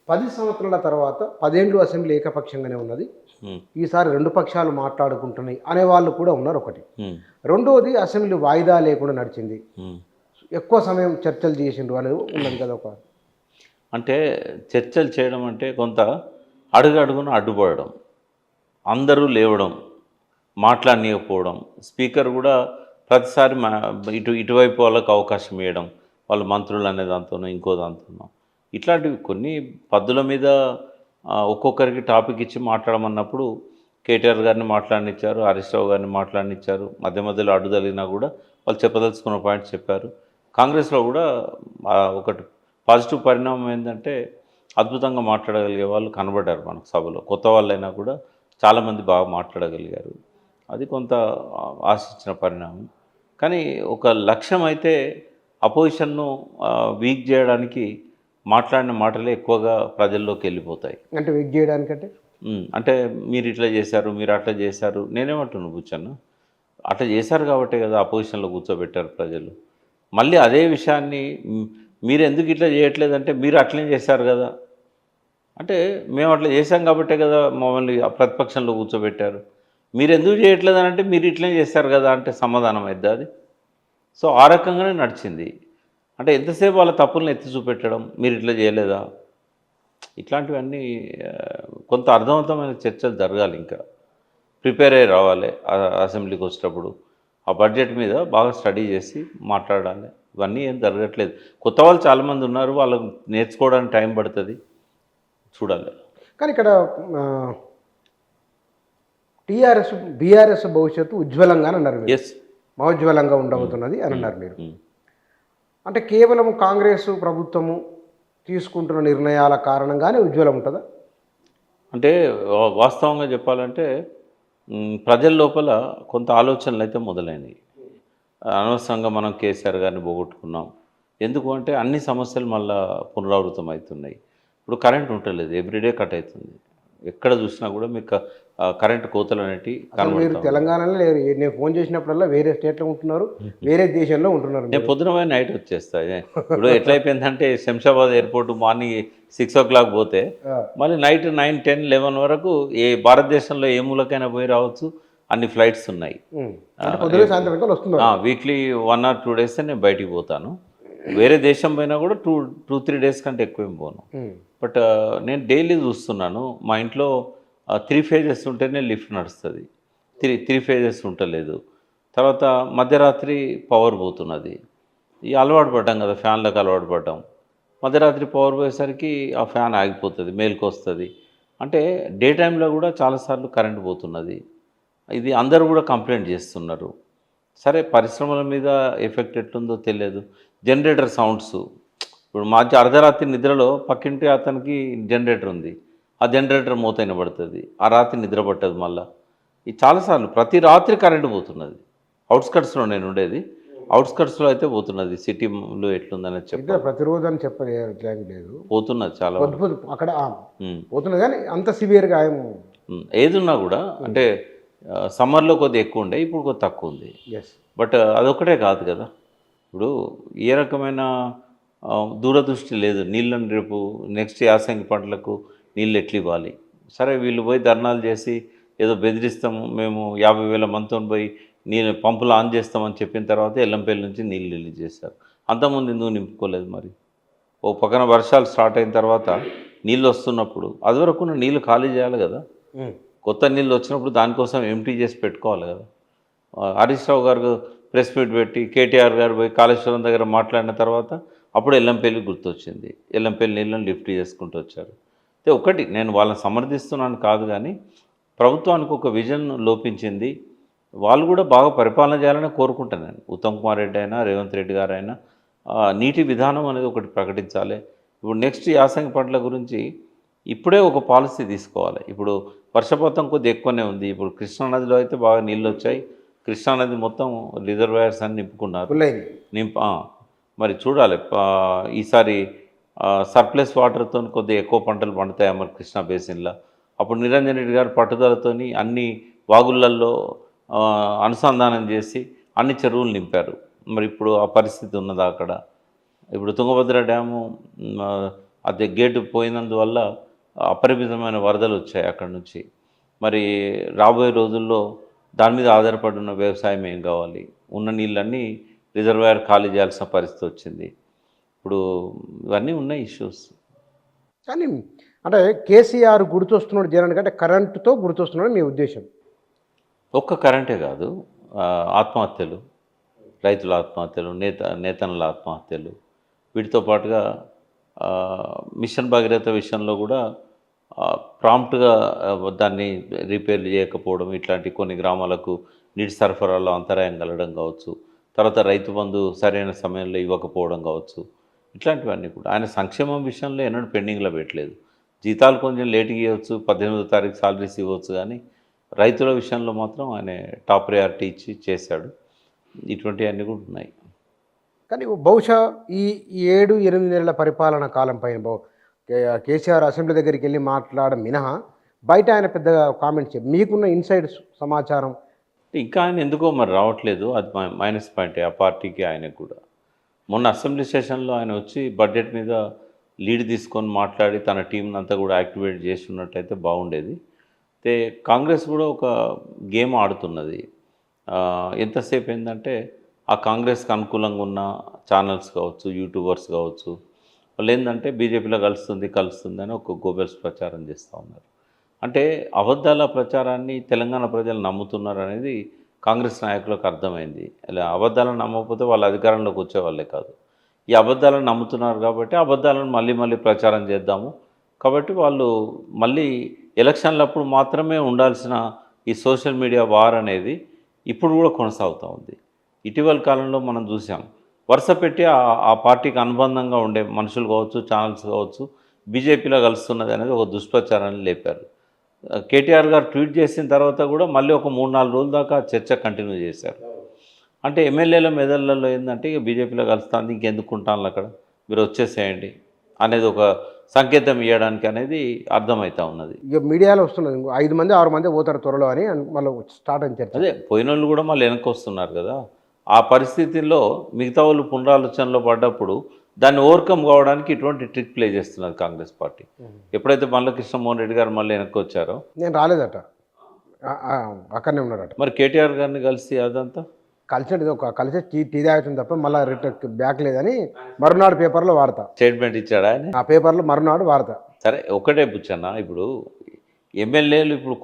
10 సంవత్సరాల తర్వాత 10 ఏళ్ళు అసెంబ్లీ ఏకపక్షంగానే ఉన్నది. హ్మ్. ఈసారి 2 పక్షాలు మాట్లాడుకుంటున్నాయి అనేవాళ్ళు కూడా ఉన్నారు ఒకటి. హ్మ్. రెండోది అసెంబ్లీ వాయిదా లేకుండా నడిచింది. హ్మ్. ఎక్కువ సమయం చర్చలు చేసిండ్రు అనేది ఉన్నది కదా ఒక. అంటే చర్చలు చేయడం అంటే కొంత అడుగడుగున అడ్డుపడడం, అందరూ లేవడం, మాట్లాడనీయకపోవడం, స్పీకర్ కూడా ప్రతిసారి ఇటువైపు వాళ్ళకి అవకాశం ఇవ్వడం, వాళ్ళ మంత్రులు అనే దాంతోనో ఇంకో దాంతోనో ఇట్లాంటివి కొన్ని పద్దుల మీద ఒక్కొక్కరికి టాపిక్ ఇచ్చి మాట్లాడమన్నప్పుడు కేటీఆర్ గారిని మాట్లాడనిచ్చారు, హరీష్ రావు గారిని మాట్లాడనిచ్చారు. మధ్య మధ్యలో అడ్డు తగిలినా కూడా వాళ్ళు చెప్పదలుచుకున్న పాయింట్స్ చెప్పారు. కాంగ్రెస్లో కూడా ఒకటి పాజిటివ్ పరిణామం ఏంటంటే అద్భుతంగా మాట్లాడగలిగే వాళ్ళు కనబడ్డారు మనకు సభలో. కొత్త వాళ్ళైనా కూడా చాలామంది బాగా మాట్లాడగలిగారు. అది కొంత ఆశించిన పరిణామం. కానీ ఒక లక్ష్యం అయితే అపోజిషన్ను వీక్ చేయడానికి మాట్లాడిన మాటలే ఎక్కువగా ప్రజల్లోకి వెళ్ళిపోతాయి. అంటే వెయిట్ చేయడానికంటే అంటే మీరు ఇట్లా చేశారు, మీరు అట్లా చేశారు. నేనేమంటున్నాను బుచ్చన్న, అట్లా చేశారు కాబట్టే కదా అపోజిషన్లో కూర్చోబెట్టారు ప్రజలు. మళ్ళీ అదే విషయాన్ని మీరు ఎందుకు ఇట్లా చేయట్లేదంటే మీరు అట్లనే చేశారు కదా, అంటే మేము అట్లా చేశాం కాబట్టే కదా మమ్మల్ని ప్రతిపక్షంలో కూర్చోబెట్టారు. మీరు ఎందుకు చేయట్లేదని అంటే మీరు ఇట్లనే చేశారు కదా అంటే సమాధానం అయిద్దా అది? సో ఆ రకంగానే నడిచింది. అంటే ఎంతసేపు వాళ్ళ తప్పులను ఎత్తి చూపెట్టడం, మీరు ఇట్లా చేయలేదా, ఇట్లాంటివన్నీ కొంత అర్థవంతమైన చర్చలు జరగాలి. ఇంకా ప్రిపేర్ అయ్యి రావాలి అసెంబ్లీకి వచ్చేటప్పుడు. ఆ బడ్జెట్ మీద బాగా స్టడీ చేసి మాట్లాడాలి. ఇవన్నీ ఏం జరగట్లేదు. కొత్త వాళ్ళు చాలామంది ఉన్నారు, వాళ్ళకు నేర్చుకోవడానికి టైం పడుతుంది, చూడాలి. కానీ ఇక్కడ టీఆర్ఎస్ బీఆర్ఎస్ భవిష్యత్తు ఉజ్వలంగా అని అన్నారు మీరు. ఎస్. మహోజ్వలంగా ఉండబోతున్నది అని అన్నారు మీరు. అంటే కేవలం కాంగ్రెస్ ప్రభుత్వము తీసుకుంటున్న నిర్ణయాల కారణంగానే ఉజ్వలం ఉంటుందా? అంటే వాస్తవంగా చెప్పాలంటే ప్రజల లోపల కొంత ఆలోచనలు అయితే మొదలైనవి. అనవసరంగా మనం కేసీఆర్ గారిని పోగొట్టుకున్నాం. ఎందుకు అంటే అన్ని సమస్యలు మళ్ళా పునరావృతం అవుతున్నాయి. ఇప్పుడు కరెంట్ ఉంటలేదు, ఎవ్రీడే కట్ అవుతుంది. ఎక్కడ చూసినా కూడా మీకు కరెంటు కోతలు అనేటివి అసలు మీరు కనబడతాం. తెలంగాణలో లేరు. నేను ఫోన్ చేసినప్పుడల్లా వేరే స్టేట్లో ఉంటున్నారు, వేరే దేశంలో ఉంటున్నారు నేను మీరు. పొద్దున పోయి నైట్ వచ్చేస్తా. ఇప్పుడు ఎట్లయిపోయిందంటే శంషాబాద్ ఎయిర్పోర్ట్ మార్నింగ్ 6 o'clock పోతే ఆ, మళ్ళీ నైట్ 9, 10, 11 వరకు ఏ భారతదేశంలో ఏ మూలకైనా పోయి రావచ్చు. అన్ని ఫ్లైట్స్ ఉన్నాయి. అంటే పొద్దున సాయంత్రం వరకు వస్తున్నారు. వీక్లీ 1 or 2 days నేను బయటికి పోతాను. వేరే దేశం పోయినా కూడా 2-3 days కంటే ఎక్కువ ఏం పోను. బట్ నేను డైలీ చూస్తున్నాను మా ఇంట్లో 3 phases ఉంటేనే లిఫ్ట్ నడుస్తుంది. 3 phases ఉండలేదు. తర్వాత మధ్యరాత్రి పవర్ పోతున్నది. ఈ అలవాటు పడ్డాం కదా, ఫ్యాన్లకు అలవాటు పడ్డాం. మధ్యరాత్రి పవర్ పోయేసరికి ఆ ఫ్యాన్ ఆగిపోతుంది, మేలుకొస్తుంది. అంటే డే టైంలో కూడా చాలాసార్లు కరెంట్ పోతున్నది. ఇది అందరూ కూడా కంప్లైంట్ చేస్తున్నారు. సరే పరిశ్రమల మీద ఎఫెక్ట్ ఎట్లుందో తెలియదు. జనరేటర్ సౌండ్స్, ఇప్పుడు అర్ధరాత్రి నిద్రలో పక్కింటి అతనికి జనరేటర్ ఉంది, ఆ జనరేటర్ మూత వినబడుతుంది, ఆ రాత్రి నిద్ర పట్టదు మళ్ళీ. ఇది చాలాసార్లు ప్రతి రాత్రి కరెంటు పోతున్నది. అవుట్స్కట్స్లో నేను ఉండేది, అవుట్స్కట్స్లో అయితే పోతున్నది. సిటీలో ఎట్లుందనేది ఇక్కడ చెప్పాలి. ప్రతిరోజు అని చెప్పలేదు లేదు, పోతున్నది చాలా పొద్దు పొద్దు అక్కడ ఉమ్. పోతున్నది కానీ అంత సివియర్గా ఏదున్నా కూడా అంటే సమ్మర్లో కొద్దిగా ఎక్కువ ఉండే, ఇప్పుడు కొద్ది తక్కువ ఉంది. ఎస్. బట్ అదొక్కటే కాదు కదా, ఇప్పుడు ఏ రకమైన దూరదృష్టి లేదు. నీళ్ళని రేపు నెక్స్ట్ యాసంగి పంటలకు నీళ్ళు ఎట్లు ఇవ్వాలి. సరే వీళ్ళు పోయి ధర్నాలు చేసి ఏదో బెదిరిస్తాము, మేము 50,000 మందితో పోయి నీళ్ళు పంపులు ఆన్ చేస్తామని చెప్పిన తర్వాత ఎల్లంపల్లి నుంచి నీళ్ళు రిలీజ్ చేశారు. అంతకుముందు ఎందుకు నింపుకోలేదు మరి? ఓ పక్కన వర్షాలు స్టార్ట్ అయిన తర్వాత నీళ్ళు వస్తున్నప్పుడు అది వరకు నీళ్ళు ఖాళీ చేయాలి కదా. కొత్త నీళ్ళు వచ్చినప్పుడు దానికోసం ఎంటీ చేసి పెట్టుకోవాలి కదా. హరీష్ రావు గారు ప్రెస్ మీట్ పెట్టి కేటీఆర్ గారు పోయి కాళేశ్వరం దగ్గర మాట్లాడిన తర్వాత అప్పుడు ఎల్లంపల్లి గుర్తొచ్చింది. ఎల్లంపల్లి నీళ్ళని లిఫ్ట్ చేసుకుంటూ వచ్చారు. అయితే ఒకటి నేను వాళ్ళని సమర్థిస్తున్నాను కాదు, కానీ ప్రభుత్వానికి ఒక విజన్ లోపించింది. వాళ్ళు కూడా బాగా పరిపాలన చేయాలని కోరుకుంటున్నాను. ఉత్తమ్ కుమార్ రెడ్డి అయినా రేవంత్ రెడ్డి గారు అయినా నీటి విధానం అనేది ఒకటి ప్రకటించాలి. ఇప్పుడు నెక్స్ట్ యాసంగి పంటల గురించి ఇప్పుడే ఒక పాలసీ తీసుకోవాలి. ఇప్పుడు వర్షపాతం కొద్దిగా ఎక్కువనే ఉంది. ఇప్పుడు కృష్ణానదిలో అయితే బాగా నీళ్ళు వచ్చాయి. కృష్ణానది మొత్తం రిజర్వాయర్స్ అని నింపుకున్నారు. మరి చూడాలి ఈసారి సర్ప్లస్ వాటర్తో కొద్దిగా ఎక్కువ పంటలు పండుతాయి మరి కృష్ణా బేసిన్లో. అప్పుడు నిరంజన్ రెడ్డి గారు పట్టుదలతోని అన్ని వాగుళ్ళల్లో అనుసంధానం చేసి అన్ని చెరువులు నింపారు. మరి ఇప్పుడు ఆ పరిస్థితి ఉన్నదా అక్కడ? ఇప్పుడు తుంగభద్ర డ్యాము అది గేటు పోయినందువల్ల అపరిమితమైన వరదలు వచ్చాయి అక్కడ నుంచి. మరి రాబోయే రోజుల్లో దాని మీద ఆధారపడి ఉన్న వ్యవసాయం ఏం కావాలి? ఉన్న నీళ్ళన్నీ రిజర్వాయర్ ఖాళీ చేయాల్సిన పరిస్థితి వచ్చింది. ఇప్పుడు ఇవన్నీ ఉన్నాయి ఇష్యూస్. కానీ అంటే కేసీఆర్ గుర్తొస్తున్నాడు జనానికి అంటే కరెంటుతో గుర్తొస్తున్నాడు మీ ఉద్దేశం? ఒక్క కరెంటే కాదు, ఆత్మహత్యలు, రైతుల ఆత్మహత్యలు, నేతన్నల ఆత్మహత్యలు, వీటితో పాటుగా మిషన్ భగీరథ విషయంలో కూడా ప్రాంప్ట్గా దాన్ని రిపేర్లు చేయకపోవడం, ఇట్లాంటి కొన్ని గ్రామాలకు నీటి సరఫరాలో అంతరాయం కలగడం కావచ్చు, తర్వాత రైతు బంధు సరైన సమయంలో ఇవ్వకపోవడం కావచ్చు, ఇట్లాంటివన్నీ కూడా ఆయన సంక్షేమం విషయంలో ఎన్నడూ పెండింగ్లో పెట్టలేదు. జీతాలు కొంచెం లేట్గా ఇవ్వచ్చు, 18వ తారీఖు సాలరీస్ ఇవ్వచ్చు, కానీ రైతుల విషయంలో మాత్రం ఆయన టాప్ ప్రయారిటీ ఇచ్చి చేశాడు. ఇటువంటివన్నీ కూడా ఉన్నాయి. కానీ బహుశా ఈ 7-8 నెలల పరిపాలన కాలం పైన కేసీఆర్ అసెంబ్లీ దగ్గరికి వెళ్ళి మాట్లాడడం మినహా బయట ఆయన పెద్దగా కామెంట్స్ మీకున్న ఇన్సైడ్ సమాచారం ఇంకా ఆయన ఎందుకో మరి రావట్లేదు, అది మైనస్ పాయింటే ఆ పార్టీకి ఆయనకు కూడా. మొన్న అసెంబ్లీ సెషన్లో ఆయన వచ్చి బడ్జెట్ మీద లీడ్ తీసుకొని మాట్లాడి తన టీంని అంతా కూడా యాక్టివేట్ చేసి ఉన్నట్టయితే బాగుండేది. అయితే కాంగ్రెస్ కూడా ఒక గేమ్ ఆడుతున్నది. ఎంతసేపు ఏంటంటే ఆ కాంగ్రెస్కి అనుకూలంగా ఉన్న ఛానల్స్ కావచ్చు, యూట్యూబర్స్ కావచ్చు, వాళ్ళు ఏంటంటే బీజేపీలో కలుస్తుంది అని ఒక గోబెల్స్ ప్రచారం చేస్తూ ఉన్నారు. అంటే అబద్ధాల ప్రచారాన్ని తెలంగాణ ప్రజలు నమ్ముతున్నారు అనేది కాంగ్రెస్ నాయకులకు అర్థమైంది. ఇలా అబద్ధాలను నమ్మకపోతే వాళ్ళు అధికారంలోకి వచ్చేవాళ్ళే కాదు. ఈ అబద్ధాలను నమ్ముతున్నారు కాబట్టి అబద్ధాలను మళ్ళీ ప్రచారం చేద్దాము. కాబట్టి వాళ్ళు మళ్ళీ ఎలక్షన్లప్పుడు మాత్రమే ఉండాల్సిన ఈ సోషల్ మీడియా వార్ అనేది ఇప్పుడు కూడా కొనసాగుతూ ఉంది. ఇటీవల కాలంలో మనం చూసాం, వరుస పెట్టి ఆ పార్టీకి అనుబంధంగా ఉండే మనుషులు కావచ్చు, ఛానల్స్ కావచ్చు, బీజేపీలో కలుస్తున్నది అనేది ఒక దుష్ప్రచారాన్ని లేపారు. కేటీఆర్ గారు ట్వీట్ చేసిన తర్వాత కూడా మళ్ళీ ఒక 3-4 రోజుల దాకా చర్చ కంటిన్యూ చేశారు. అంటే ఎమ్మెల్యేల మెదళ్లలో ఏంటంటే ఇక బీజేపీలో కలుస్తుంది, ఇంకెందుకుంటాను అక్కడ, మీరు వచ్చేసేయండి అనేది ఒక సంకేతం ఇవ్వడానికి అనేది అర్థమవుతా ఉన్నది. ఇక మీడియాలో వస్తున్నది 5 మంది 6 మంది పోతారు త్వరలో అని మళ్ళీ స్టార్ట్ అని చర్చ. అదే పోయిన వాళ్ళు కూడా మళ్ళీ వెనక్కి వస్తున్నారు కదా. ఆ పరిస్థితుల్లో మిగతా వాళ్ళు పునరాలోచనలో పడ్డప్పుడు దాన్ని ఓవర్కమ్ కావడానికి ఇటువంటి ట్రిక్ ప్లే చేస్తున్నది కాంగ్రెస్ పార్టీ. ఎప్పుడైతే మల్ల కృష్ణమోహన్ రెడ్డి గారు మళ్ళీ వెనక్కి వచ్చారో, నేను రాలేదట, అక్కడనే ఉన్నాడట. మరి కేటీఆర్ గారిని కలిసి అదంతా కలిసి ఒక కలిసి టీ తాగుతుంది తప్ప మళ్ళీ రిటర్న్ బ్యాక్ లేదని మరునాడు పేపర్లో వాడతా, స్టేట్మెంట్ ఇచ్చాడా ఆయన? ఆ పేపర్లో మరునాడు వాడతా. సరే ఒకటే బుచ్చన్న, ఇప్పుడు ఎమ్మెల్యేలు ఇప్పుడు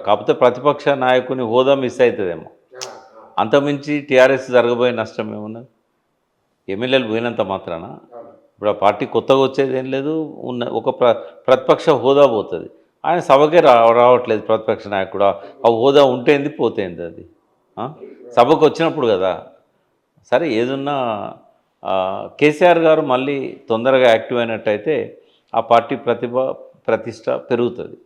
కాకపోతే ప్రతిపక్ష నాయకుని హోదా మిస్ అవుతుందేమో, అంతకుమించి టీఆర్ఎస్ జరగబోయే నష్టం ఏమున్నది? ఎమ్మెల్యేలు పోయినంత మాత్రాన ఇప్పుడు ఆ పార్టీ కొత్తగా వచ్చేది ఏం లేదు, ఒక ప్రతిపక్ష హోదా పోతుంది. ఆయన సభకే రావట్లేదు ప్రతిపక్ష నాయకుడు. ఆ హోదా ఉంటేంది పోతేంది, అది సభకు వచ్చినప్పుడు కదా. సరే ఏదున్నా కేసీఆర్ గారు మళ్ళీ తొందరగా యాక్టివ్ అయినట్టయితే ఆ పార్టీ ప్రతిష్ట పెరుగుతుంది.